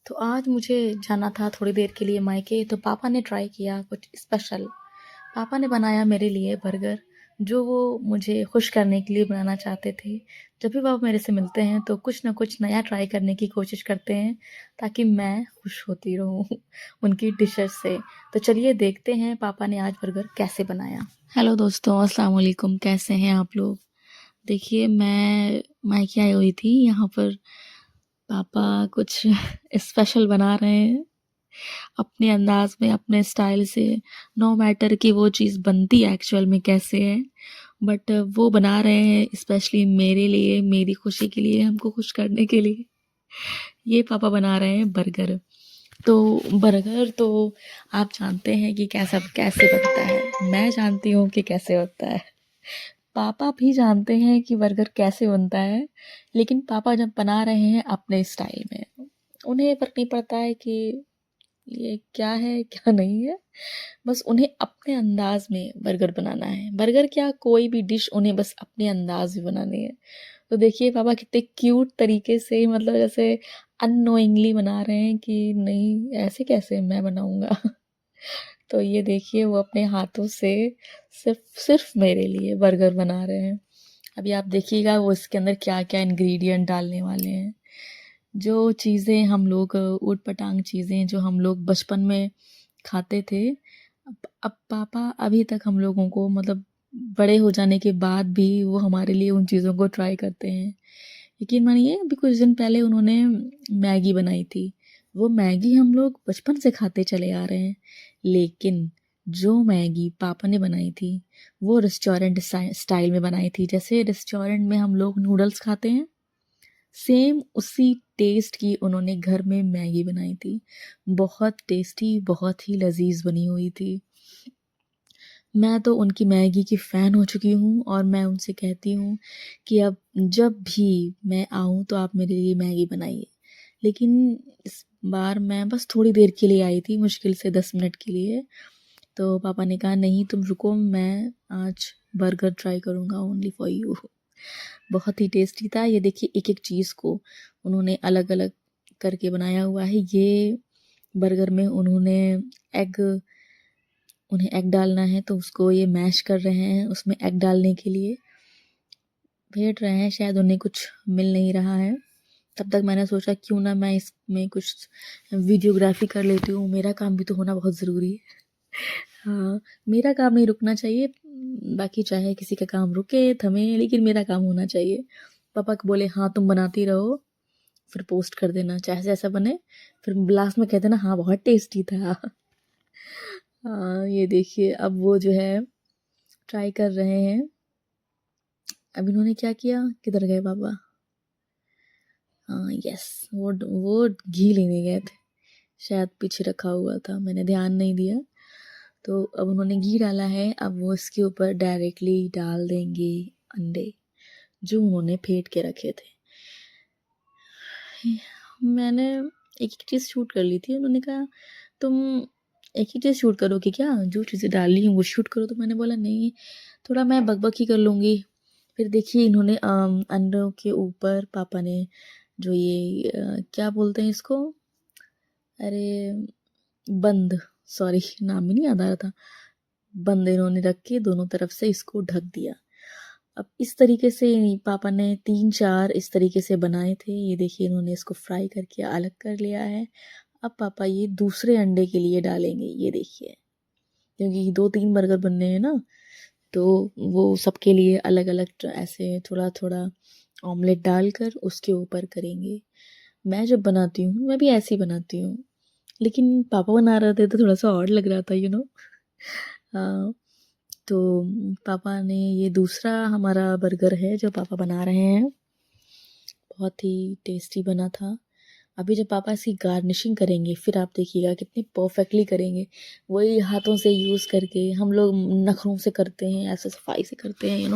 तो आज मुझे जाना था थोड़ी देर के लिए मायके, तो पापा ने ट्राई किया कुछ स्पेशल। पापा ने बनाया मेरे लिए बर्गर, जो वो मुझे खुश करने के लिए बनाना चाहते थे। जब भी पापा मेरे से मिलते हैं तो कुछ ना कुछ नया ट्राई करने की कोशिश करते हैं, ताकि मैं खुश होती रहूं उनकी डिशेस से। तो चलिए देखते हैं पापा ने आज बर्गर कैसे बनाया। हेलो दोस्तों, अस्सलाम वालेकुम, कैसे हैं आप लोग। देखिए, मैं मायके आई हुई थी। यहाँ पर पापा कुछ स्पेशल बना रहे हैं अपने अंदाज में, अपने स्टाइल से। नो मैटर कि वो चीज़ बनती एक्चुअल में कैसे है, बट वो बना रहे हैं स्पेशली मेरे लिए, मेरी खुशी के लिए, हमको खुश करने के लिए। ये पापा बना रहे हैं बर्गर। तो बर्गर तो आप जानते हैं कि कैसा कैसे बनता है, मैं जानती हूँ कि कैसे होता है। पापा भी जानते हैं कि बर्गर कैसे बनता है, लेकिन पापा जब बना रहे हैं अपने स्टाइल में, उन्हें फ़र्क नहीं पड़ता है कि ये क्या है क्या नहीं है। बस उन्हें अपने अंदाज में बर्गर बनाना है। बर्गर क्या, कोई भी डिश उन्हें बस अपने अंदाज में बनानी है। तो देखिए पापा कितने क्यूट तरीके से, मतलब जैसे अननोइंगली बना रहे हैं कि नहीं ऐसे कैसे मैं बनाऊंगा तो ये देखिए वो अपने हाथों से सिर्फ सिर्फ मेरे लिए बर्गर बना रहे हैं। अभी आप देखिएगा वो इसके अंदर क्या क्या इंग्रेडिएंट डालने वाले हैं। जो चीज़ें हम लोग ऊट पटांग चीज़ें जो हम लोग बचपन में खाते थे, अब पापा अभी तक हम लोगों को, मतलब बड़े हो जाने के बाद भी वो हमारे लिए उन चीज़ों को ट्राई करते हैं। यकीन मानिए अभी कुछ दिन पहले उन्होंने मैगी बनाई थी। वो मैगी हम लोग बचपन से खाते चले आ रहे हैं, लेकिन जो मैगी पापा ने बनाई थी वो रेस्टोरेंट स्टाइल में बनाई थी। जैसे रेस्टोरेंट में हम लोग नूडल्स खाते हैं, सेम उसी टेस्ट की उन्होंने घर में मैगी बनाई थी। बहुत टेस्टी, बहुत ही लजीज बनी हुई थी। मैं तो उनकी मैगी की फ़ैन हो चुकी हूँ और मैं उनसे कहती हूँ कि अब जब भी मैं आऊँ तो आप मेरे लिए मैगी बनाइए। लेकिन इस बार मैं बस थोड़ी देर के लिए आई थी, मुश्किल से 10 मिनट के लिए। तो पापा ने कहा नहीं तुम रुको, मैं आज बर्गर ट्राई करूँगा ओनली फॉर यू। बहुत ही टेस्टी था। ये देखिए एक एक चीज़ को उन्होंने अलग अलग करके बनाया हुआ है। ये बर्गर में एग उन्हें एग डालना है, तो उसको ये मैश कर रहे हैं उसमें एग डालने के लिए फेंट रहे हैं। शायद उन्हें कुछ मिल नहीं रहा है। तब तक मैंने सोचा क्यों ना मैं इसमें कुछ वीडियोग्राफी कर लेती हूँ, मेरा काम भी तो होना बहुत ज़रूरी है। हाँ, मेरा काम नहीं रुकना चाहिए, बाकी चाहे किसी का काम रुके थमे, लेकिन मेरा काम होना चाहिए। पापा को बोले हाँ तुम बनाती रहो, फिर पोस्ट कर देना चाहे जैसा बने, फिर लास्ट में कह देना हाँ बहुत टेस्टी था। हाँ ये देखिए अब वो जो है ट्राई कर रहे हैं। अब इन्होंने क्या किया, किधर गए पापा। हाँ यस, वो घी लेने गए थे, शायद पीछे रखा हुआ था, मैंने ध्यान नहीं दिया। तो अब उन्होंने घी डाला है, अब वो इसके ऊपर डायरेक्टली डाल देंगे अंडे जो उन्होंने फेंट के रखे थे। मैंने एक एक चीज़ शूट कर ली थी। उन्होंने कहा तुम एक ही चीज़ शूट करोगे क्या, जो चीज़ें डाल ली हूँ वो शूट करो। तो मैंने बोला नहीं, थोड़ा मैं बकबक ही कर लूँगी। फिर देखिए इन्होंने अंडों के ऊपर पापा ने जो ये क्या बोलते हैं इसको, अरे बंद, सॉरी नाम ही नहीं याद आ रहा था, बंद इन्होंने रख के दोनों तरफ से इसको ढक दिया। अब इस तरीके से पापा ने 3-4 इस तरीके से बनाए थे। ये देखिए इन्होंने इसको फ्राई करके अलग कर लिया है। अब पापा ये दूसरे अंडे के लिए डालेंगे, ये देखिए, क्योंकि 2-3 बर्गर बनने हैं ना, तो वो सबके लिए अलग अलग ऐसे थोड़ा थोड़ा ऑमलेट डालकर उसके ऊपर करेंगे। मैं जब बनाती हूँ मैं भी ऐसे ही बनाती हूँ, लेकिन पापा बना रहे थे तो थोड़ा सा और लग रहा था हाँ। तो पापा ने ये दूसरा हमारा बर्गर है जो पापा बना रहे हैं, बहुत ही टेस्टी बना था। अभी जब पापा इसकी गार्निशिंग करेंगे फिर आप देखिएगा कितनी परफेक्टली करेंगे। वही हाथों से यूज़ करके, हम लोग नखरों से करते हैं, ऐसे सफाई से करते हैं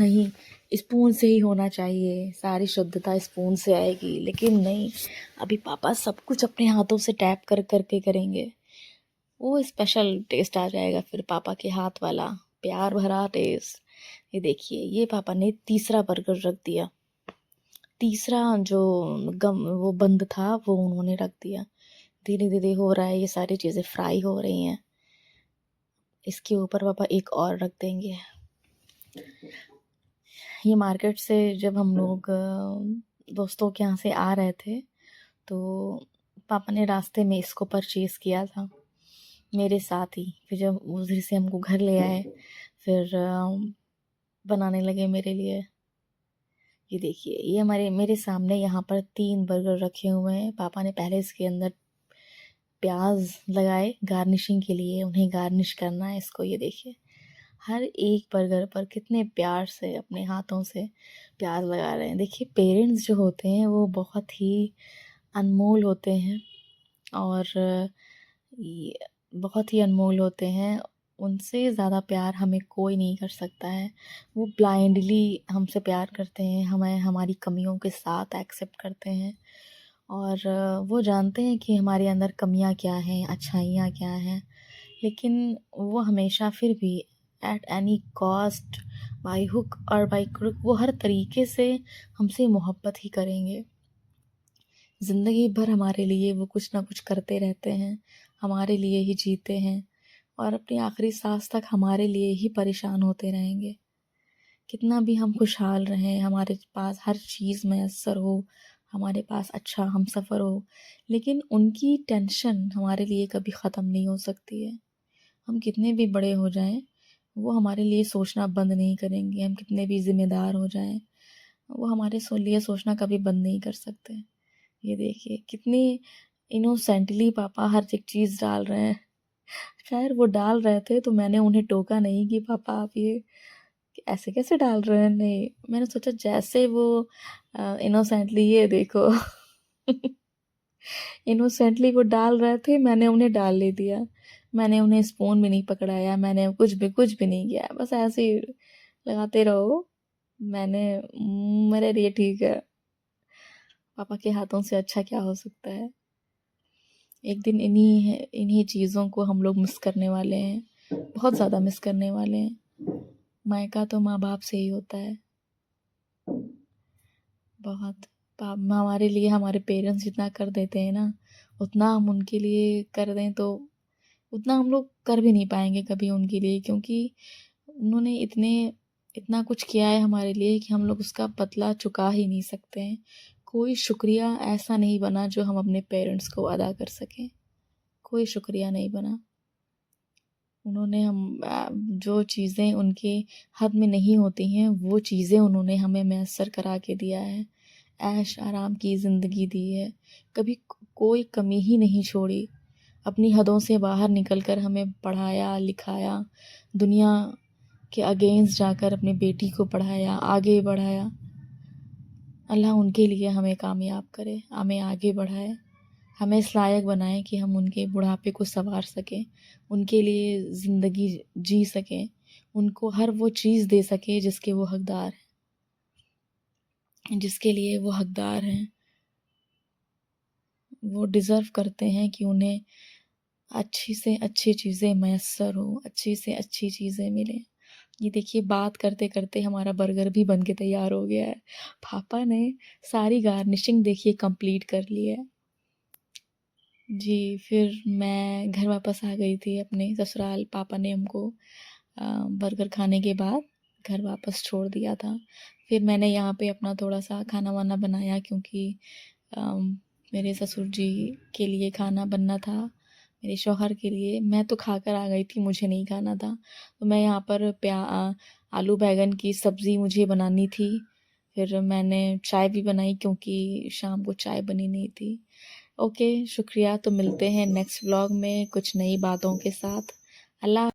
नहीं, स्पून से ही होना चाहिए, सारी शुद्धता स्पून से आएगी, लेकिन नहीं, अभी पापा सब कुछ अपने हाथों से टैप कर करके करेंगे। वो स्पेशल टेस्ट आ जाएगा फिर पापा के हाथ वाला, प्यार भरा टेस्ट। ये देखिए ये पापा ने तीसरा बर्गर रख दिया। तीसरा जो वो बंद था वो उन्होंने रख दिया। धीरे धीरे हो रहा है, ये सारी चीज़ें फ्राई हो रही हैं। इसके ऊपर पापा एक और रख देंगे। ये मार्केट से जब हम लोग दोस्तों के यहाँ से आ रहे थे तो पापा ने रास्ते में इसको परचेज़ किया था मेरे साथ ही। फिर जब उधर से हमको घर ले आए, फिर बनाने लगे मेरे लिए। ये देखिए, ये मेरे सामने यहाँ पर 3 बर्गर रखे हुए हैं। पापा ने पहले इसके अंदर प्याज लगाए गार्निशिंग के लिए, उन्हें गार्निश करना है इसको। ये देखिए, हर एक बर्गर पर कितने प्यार से अपने हाथों से प्याज लगा रहे हैं। देखिए, पेरेंट्स जो होते हैं वो बहुत ही अनमोल होते हैं और ये बहुत ही अनमोल होते हैं। उनसे ज़्यादा प्यार हमें कोई नहीं कर सकता है। वो ब्लाइंडली हमसे प्यार करते हैं, हमें हमारी कमियों के साथ एक्सेप्ट करते हैं और वो जानते हैं कि हमारे अंदर कमियां क्या हैं, अच्छाइयाँ क्या हैं, लेकिन वो हमेशा फिर भी at any cost, by hook और बाय क्रुक, वो हर तरीके से हमसे मोहब्बत ही करेंगे। ज़िंदगी भर हमारे लिए वो कुछ ना कुछ करते रहते हैं, हमारे लिए ही जीते हैं और अपनी आखिरी सांस तक हमारे लिए ही परेशान होते रहेंगे। कितना भी हम खुशहाल रहें, हमारे पास हर चीज़ मैसर हो, हमारे पास अच्छा हमसफ़र हो, लेकिन उनकी टेंशन हमारे लिए कभी ख़त्म नहीं हो सकती है। हम कितने भी बड़े हो जाएं, वो हमारे लिए सोचना बंद नहीं करेंगे। हम कितने भी ज़िम्मेदार हो जाएं, वो हमारे लिए सोचना कभी बंद नहीं कर सकते। ये देखिए, कितनी इनोसेंटली पापा हर एक चीज़ डाल रहे हैं। खैर, वो डाल रहे थे तो मैंने उन्हें टोका नहीं कि पापा आप ये ऐसे कैसे डाल रहे हैं। नहीं, मैंने सोचा जैसे वो इनोसेंटली, ये देखो इनोसेंटली वो डाल रहे थे, मैंने उन्हें डाल ले दिया। मैंने उन्हें स्पून भी नहीं पकड़ाया, मैंने कुछ भी नहीं किया, बस ऐसे ही लगाते रहो। मैंने मेरे लिए ठीक है, पापा के हाथों से अच्छा क्या हो सकता है। एक दिन इन्हीं चीज़ों को हम लोग मिस करने वाले हैं, बहुत ज़्यादा मिस करने वाले हैं। मायका तो माँ बाप से ही होता है। बहुत हमारे लिए हमारे पेरेंट्स जितना कर देते हैं ना, उतना हम उनके लिए कर दें तो उतना हम लोग कर भी नहीं पाएंगे कभी उनके लिए, क्योंकि उन्होंने इतना कुछ किया है हमारे लिए कि हम लोग उसका बदला चुका ही नहीं सकते हैं। कोई शुक्रिया ऐसा नहीं बना जो हम अपने पेरेंट्स को अदा कर सकें। कोई शुक्रिया नहीं बना। उन्होंने जो चीज़ें उनके हद में नहीं होती हैं वो चीज़ें उन्होंने हमें मैसर करा के दिया है। ऐश आराम की ज़िंदगी दी है, कभी कोई कमी ही नहीं छोड़ी। अपनी हदों से बाहर निकलकर हमें पढ़ाया लिखाया, दुनिया के अगेंस्ट जाकर अपनी बेटी को पढ़ाया, आगे बढ़ाया। अल्लाह उनके लिए हमें कामयाब करे, हमें आगे बढ़ाए, हमें इस लायक बनाए कि हम उनके बुढ़ापे को संवार सकें, उनके लिए ज़िंदगी जी सकें, उनको हर वो चीज़ दे सकें जिसके वो हकदार हैं, जिसके लिए वो हकदार हैं। वो डिज़र्व करते हैं कि उन्हें अच्छी से अच्छी चीज़ें मैसर हो, अच्छी से अच्छी चीज़ें मिलें। ये देखिए, बात करते करते हमारा बर्गर भी बन के तैयार हो गया है। पापा ने सारी गार्निशिंग देखिए कंप्लीट कर ली है। जी, फिर मैं घर वापस आ गई थी अपने ससुराल। पापा ने हमको बर्गर खाने के बाद घर वापस छोड़ दिया था। फिर मैंने यहाँ पे अपना थोड़ा सा खाना वाना बनाया, क्योंकि मेरे ससुर जी के लिए खाना बनना था, मेरे शौहर के लिए। मैं तो खाकर आ गई थी, मुझे नहीं खाना था। तो मैं यहाँ पर आलू बैंगन की सब्ज़ी मुझे बनानी थी। फिर मैंने चाय भी बनाई, क्योंकि शाम को चाय बनी नहीं थी। ओके, शुक्रिया। तो मिलते हैं नेक्स्ट व्लॉग में कुछ नई बातों के साथ। अल्लाह।